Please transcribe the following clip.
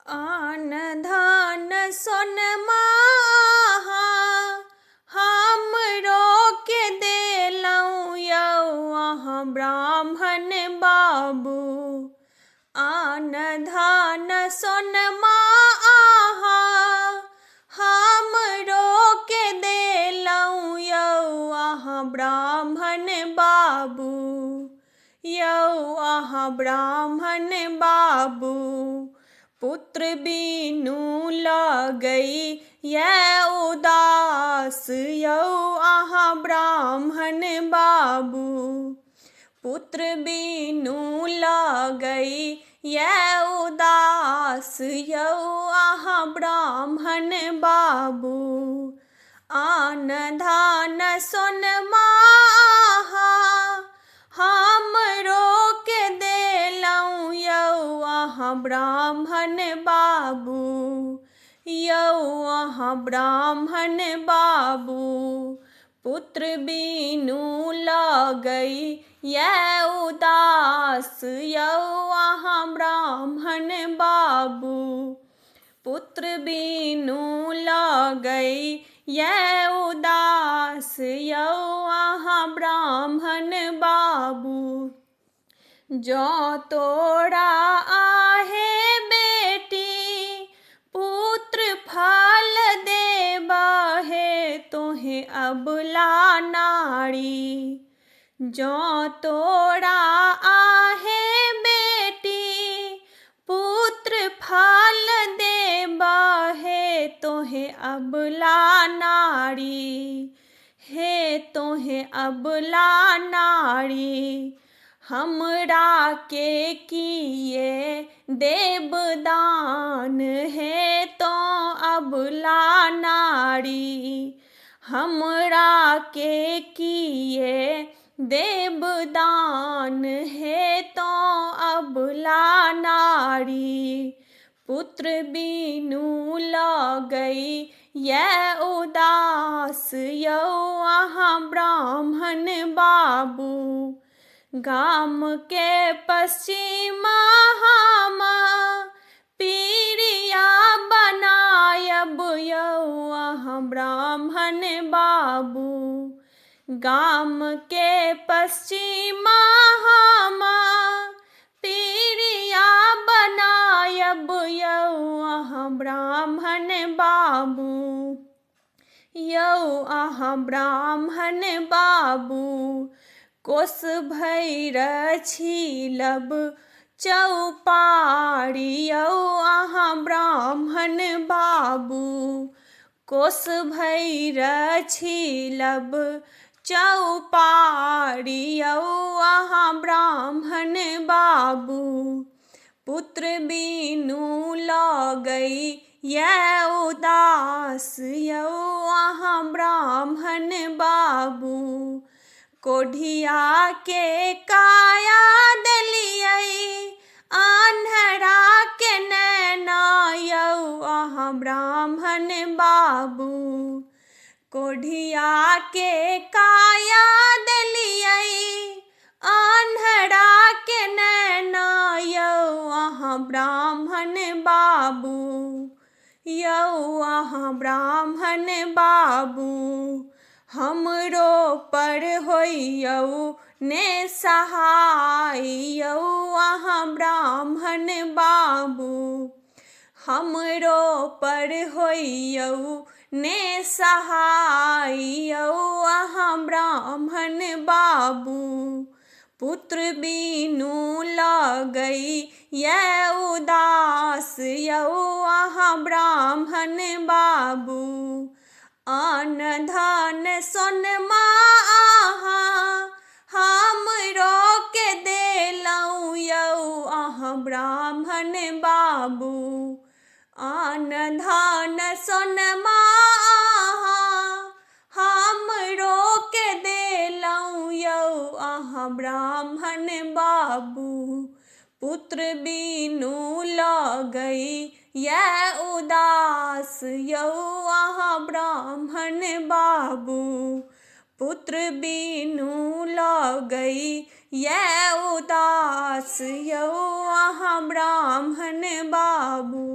आन धन सोनमा हमरो के देलौं यौ अहाँ ब्राह्मण बाबू। आन धन सोनमा हमरो के देलौं यौ अहाँ ब्राह्मण बाबू। यौ अहाँ ब्राह्मण बाबू पुत्र बिनु लगै ये उदास यौ अहाँ ब्राह्मण बाबू। पुत्र बिनु लगै ये उदास यौ अहाँ ब्राह्मण बाबू। आन धन सोनमा हमरो के देलौं यौ अहाँ ब्राह्मण बाबू। यौ अहाँ ब्राह्मण बाबू पुत्र बिनु लगै ये उदास यौ अहाँ ब्राह्मण बाबू। पुत्र बिनु लगै ये उदास यौ अहाँ ब्राह्मण बाबू। जँ तोरा आहे बेटी पुत्र फल देबहे तोहे अबला नारी। जँ तोरा आहे बेटी पुत्र फल देबहे तोहे अबला नारी। हे तोहे अबला नारी हमरा के किए देब दान। हे तो अबला नारी हमरा के किए देब दान। हे तो अबला नारी पुत्र बिनु लगै ये उदास यौ अहाँ ब्राह्मण बाबू। गाम के पश्चिमा हम पीरिया बनायब यौ अहाँ ब्राह्मण बाबू। गाम के पश्चिमा हम पीरिया बनायब यौ अहाँ ब्राह्मण बाबू। यौ अहाँ ब्राह्मण बाबू कोस भैर छीलब चौपारी यौ अहाँ ब्राह्मण बाबू। कोस भैर छीलब चौपारी यौ अहाँ ब्राह्मण बाबू। पुत्र बिनु लगै ये उदास यौ अहाँ ब्राह्मण बाबू। कोढ़िया के काया देलियै आन्हरा के नैना यौ अहाँ ब्राह्मण बाबू। कोढ़िया के काया देलियै आन्हरा के नैना यौ अहाँ ब्राह्मण बाबू। यौ अहाँ ब्राह्मण बाबू हमरो पर होइयौ ने सहाय यौ अहाँ ब्राह्मण बाबू। हमरो पर होइयौ ने सहाय यौ अहाँ ब्राह्मण बाबू। पुत्र बिनु लगै ये उदास यौ अहाँ ब्राह्मण बाबू। आन धन सोनमा हमरो के देलौं यौ अहाँ ब्राह्मण बाबू। आन धन सोनमा हमरो के देलौं यौ अहाँ ब्राह्मण बाबू। पुत्र बिनु लगै ये उदास यौ अहाँ ब्राह्मण बाबू। पुत्र बिनु लगै ये उदास यौ अहाँ ब्राह्मण बाबू।